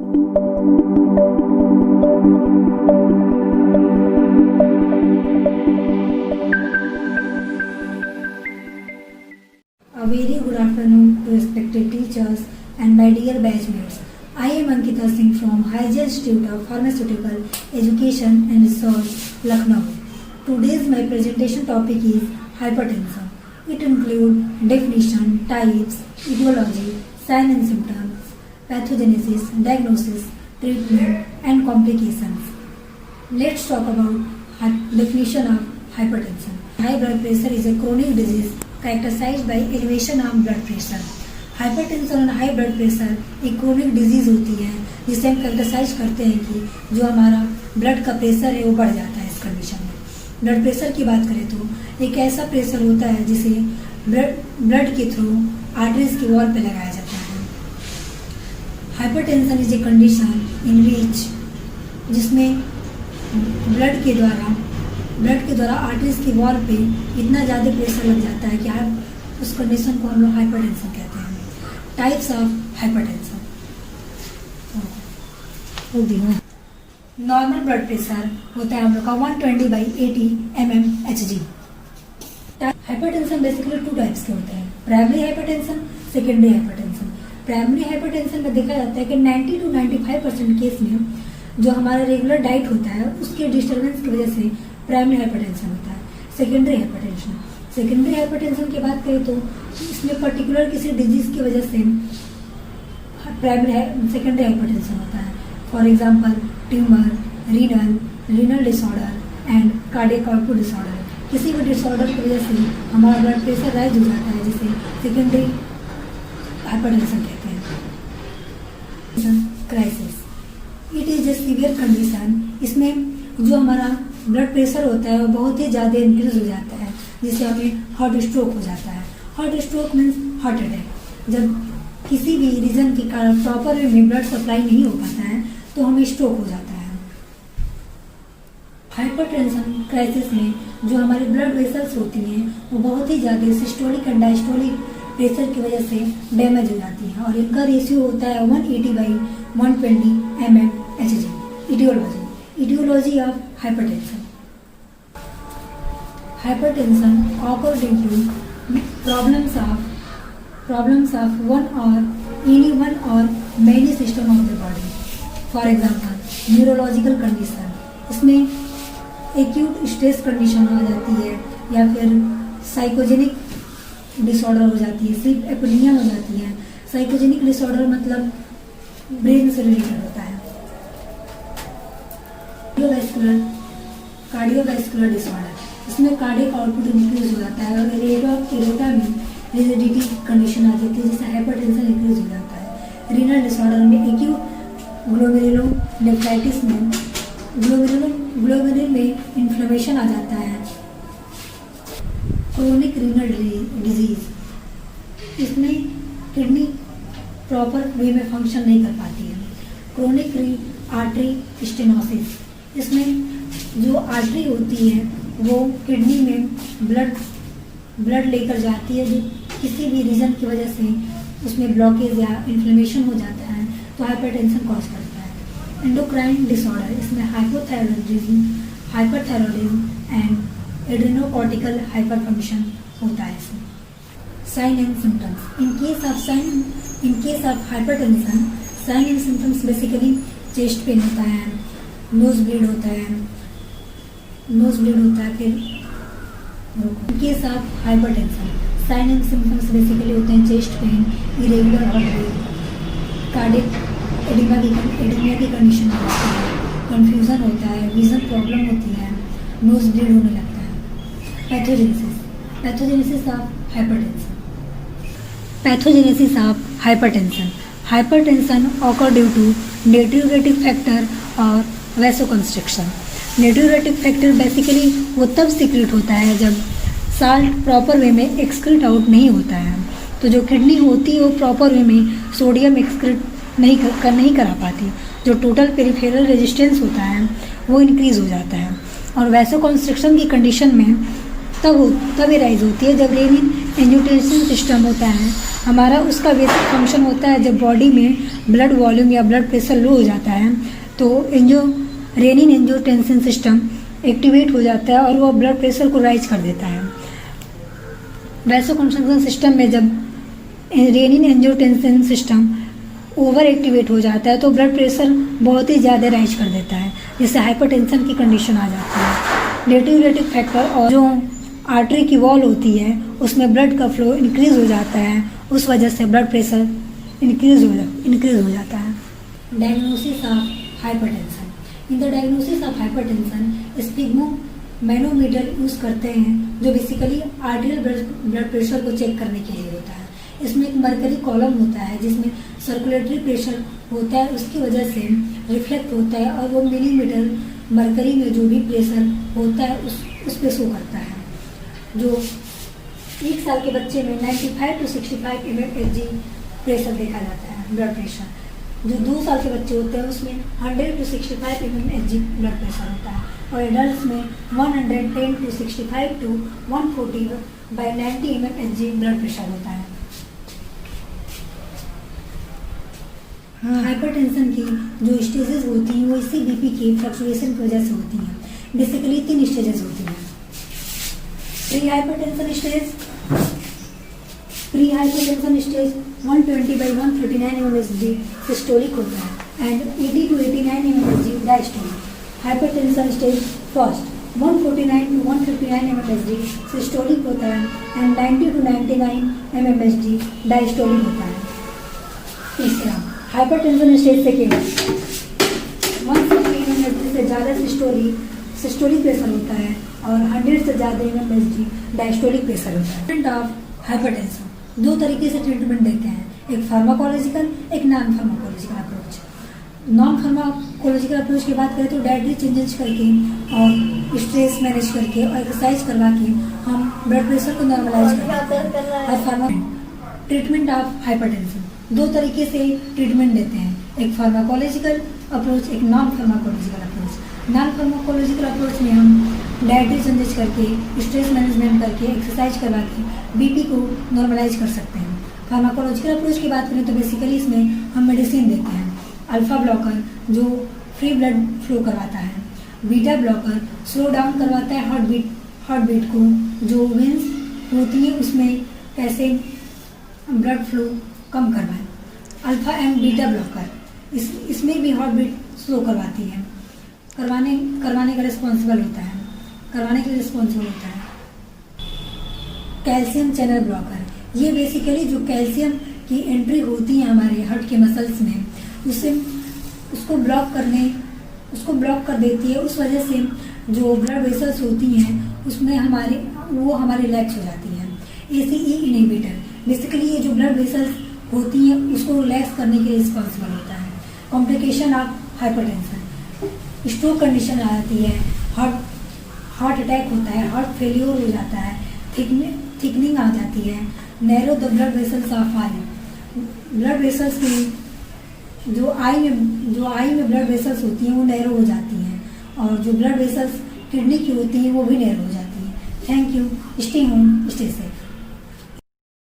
A very good afternoon to respected teachers and my dear batchmates. I am Ankita Singh from Higher Institute of Pharmaceutical Education and Research, Lucknow. Today's my presentation topic is hypertension. It includes definition, types, etiology, signs and symptoms, pathogenesis, diagnosis, treatment and complications. Let's talk about definition of hypertension. High blood pressure is a chronic disease characterized by elevation of blood pressure. Hypertension और high blood pressure एक chronic disease होती है जिसे हम characterise करते हैं कि जो हमारा ब्लड का प्रेशर है वो बढ़ जाता है। इस कंडीशन में ब्लड प्रेशर की बात करें तो एक ऐसा प्रेशर होता है जिसे ब्लड के थ्रू आर्टरीज के वॉल पे लगाया जाता है। Hypertension is a condition in which जिसमें ब्लड के द्वारा आर्टरीज की वॉल पे इतना ज़्यादा प्रेशर लग जाता है कि आप उस कंडीशन को हम लोग हाइपरटेंशन कहते हैं। Types of hypertension. Normal blood pressure होता है हम लोग का 120/80 mmHg। हाइपरटेंशन बेसिकली 2 टाइप्स के होते हैं, primary hypertension, secondary hypertension. Primary hypertension में देखा जाता है कि 90 to 95% केस में जो हमारा रेगुलर डाइट होता है उसके डिस्टर्बेंस की वजह से प्राइमरी हाइपरटेंशन होता है। सेकेंडरी हाइपरटेंशन की बात करें तो इसमें पर्टिकुलर किसी डिजीज की वजह से सेकेंडरी हाइपरटेंशन होता है। For example tumour, renal disorder and cardiac output disorder. किसी भी डिसऑर्डर की वजह से हमारा ब्लड प्रेशर राइज हो जाता है जिसे सेकेंडरी हाइपरटेंशन कहते हैं। Crisis it is a severe condition. इसमें जो हमारा ब्लड प्रेशर होता है वो बहुत ही ज़्यादा इंक्रीज हो जाता है जिससे हमें हार्ट स्ट्रोक हो जाता है। Heart stroke means heart attack. जब किसी भी रीजन के कारण प्रॉपर वे में ब्लड सप्लाई नहीं हो पाता है तो हमें स्ट्रोक हो जाता है। हाइपरटेंशन क्राइसिस में जो हमारी ब्लड वेसल्स होती हैं वो बहुत ही ज़्यादा सिस्टोलिक एंड डायस्टोलिक प्रेशर की वजह से डैमेज हो जाती है और इनका रेशियो होता है 180/120 mmHg। etiology of hypertension. Hypertension occurs due to problems of one or many system of the body. For example, neurological condition, इसमें acute stress condition हो जाती है या फिर साइकोजेनिक डिसऑर्डर हो जाती है, स्लीप एपोनिया हो जाती है। साइकोजेनिक डिसऑर्डर मतलब ब्रेन से रिलेटेड होता है। कार्डियोवैस्कुलर डिसऑर्डर, इसमें कार्डियक आउटपुट इंक्रीज हो जाता है और एरोटा में रिजिडिटी कंडीशन आ जाती है जिससे हाइपरटेंशन इंक्रीज हो जाता है। रीनल डिसऑर्डर में एक्यूट ग्लोमेरुलोनेफ्राइटिस में ग्लोमेरुल में इन्फ्लेमेशन आ जाता है। क्रोनिक रीनल डिजीज, इसमें किडनी प्रॉपर वे में फंक्शन नहीं कर पाती है। क्रोनिक आर्टरी स्टेनोसिस, इसमें जो आर्टरी होती है वो किडनी में ब्लड लेकर जाती है जो किसी भी रीजन की वजह से उसमें ब्लॉकेज या इन्फ्लेमेशन हो जाता है तो हाइपरटेंशन कॉज करता है। एंडोक्राइन डिसऑर्डर, इसमें हाइपरथायरॉयडिज्म एंड एड्रेनोकॉर्टिकल हाइपरफंक्शन होता है। इसमें sign and symptoms, in case of hypertension sign and symptoms basically chest pain होता है, नोज ब्लीड होता है फिर case of hypertension sign and symptoms basically होते हैं chest pain, irregular heart beat, cardiac oedema की कंडीशन होती है, कंफ्यूजन होता है, विजन प्रॉब्लम होती है, नोज ब्लीड होने लगता है। Pathogenesis of hypertension Hypertension occur due to natriuretic factor और vasoconstriction। natriuretic factor बेसिकली वो तब सीक्रेट होता है जब साल्ट प्रॉपर वे में एक्सक्रीट आउट नहीं होता है, तो जो किडनी होती है वो प्रॉपर वे में सोडियम एक्सक्रीट नहीं करा पाती, जो टोटल पेरिफेरल रेजिस्टेंस होता है वो इंक्रीज हो जाता है। और वैसोकॉन्स्ट्रिक्शन की कंडीशन में तब राइज होती है जब रेनिन एंजियोटेंसिन सिस्टम होता है हमारा उसका बेसिक फंक्शन होता है जब बॉडी में ब्लड वॉल्यूम या ब्लड प्रेशर लो हो जाता है तो रेनिन एंजियोटेंसिन सिस्टम एक्टिवेट हो जाता है और वो ब्लड प्रेशर को राइज कर देता है। वैसोकंस्ट्रिक्शन सिस्टम में जब renin angiotensin system over activate हो जाता है तो ब्लड प्रेशर बहुत ही ज़्यादा राइज कर देता है, जिससे हाइपरटेंशन की कंडीशन आ जाती है। नेटिव फैक्टर और जो आर्टरी की वॉल होती है उसमें ब्लड का फ्लो इंक्रीज हो जाता है, उस वजह से ब्लड प्रेशर इंक्रीज हो जाता है। Diagnosis of hypertension. In the diagnosis of hypertension sphygmomanometer use करते हैं जो बेसिकली आर्टियल ब्लड प्रेशर को चेक करने के लिए होता है। इसमें एक मरकरी कॉलम होता है जिसमें सर्कुलेटरी प्रेशर होता है, उसकी वजह से रिफ्लेक्ट होता है और वो मिलीमीटर मरकरी में जो भी प्रेशर होता है उस पे शो करता है। जो 1 साल के बच्चे में 95 to 65 mmHg प्रेशर देखा जाता है, ब्लड प्रेशर। जो 2 साल के बच्चे होते हैं उसमें 100 to 65 mmHg ब्लड प्रेशर होता है और एडल्ट में 110 to 65 to 140/90 mmHg blood pressure होता है। हाइपरटेंशन की जो स्टेजेस होती हैं वो इसी बीपी की फ्लक्चुएशन की वजह से होती हैं। बेसिकली 3 स्टेजेस होती हैं। Pre hypertension stage 120/139 mmHg systolic होता है and 80 to 89 mmHg diastolic. Hypertension stage first 149 to 159 mmHg systolic होता है एंड 90 to 99 mmHg डायस्टोलिक होता है। तीसरा हाइपरटेंशन स्टेज सेकेंड 150 mmHg से ज़्यादा सिस्टोलिक प्रेशर होता है और 100 से ज़्यादा mmHg डायस्टोलिक प्रेशर होता है। ट्रीटमेंट ऑफ हाइपरटेंशन 2 तरीके से ट्रीटमेंट देते हैं, एक फार्माकोलॉजिकल, एक non pharmacological approach. Non pharmacological approach की बात करें तो डाइटरी चेंजेस करके और स्ट्रेस मैनेज करके और एक्सरसाइज करवा के हम ब्लड प्रेशर को नॉर्मलाइज करते हैं। ट्रीटमेंट ऑफ हाइपरटेंशन 2 तरीके से ट्रीटमेंट देते हैं, एक फार्माकोलॉजिकल अप्रोच, एक non pharmacological approach. Non pharmacological approach में हम डाइटरी चेंजेस करके, स्ट्रेस मैनेजमेंट करके, एक्सरसाइज करवा के बीपी को नॉर्मलाइज कर सकते हैं। फार्माकोलॉजिकल अप्रोच की बात करें तो बेसिकली इसमें हम मेडिसिन देते हैं। अल्फा ब्लॉकर जो फ्री ब्लड फ्लो करवाता है, बीटा ब्लॉकर स्लो डाउन करवाता है हार्ट बीट को, जो वेंस होती है उसमें कैसे ब्लड फ्लो कम करवाएं। अल्फा एंड बीटा ब्लॉकर इसमें भी हार्ट बीट स्लो करवाती है, करवाने का रिस्पॉन्सिबल होता है, करवाने के लिए रिस्पॉन्सिबल होता है। कैल्शियम चैनल ब्लॉकर ये बेसिकली जो कैल्शियम की एंट्री होती है हमारे हार्ट के मसल्स में उसको ब्लॉक कर देती है। उस वजह से जो ब्लड वेसल्स होती हैं उसमें हमारी रिलैक्स हो जाती है। ACE इनहिबिटर बेसिकली ये जो ब्लड वेसल्स होती हैं उसको रिलैक्स करने के लिए रिस्पॉन्सिबल होता है। Complication of hypertension stroke condition आ जाती है, हार्ट अटैक होता है, हार्ट फेल्योर हो जाता है, थिकनिंग आ जाती है, narrow the blood vessels of I. Blood vessels की जो आई में ब्लड वेसल्स होती हैं वो नैरो हो जाती हैं और जो ब्लड वेसल्स किडनी की होती हैं वो भी नैरो हो जाती हैं। Thank you. Stay home, stay safe.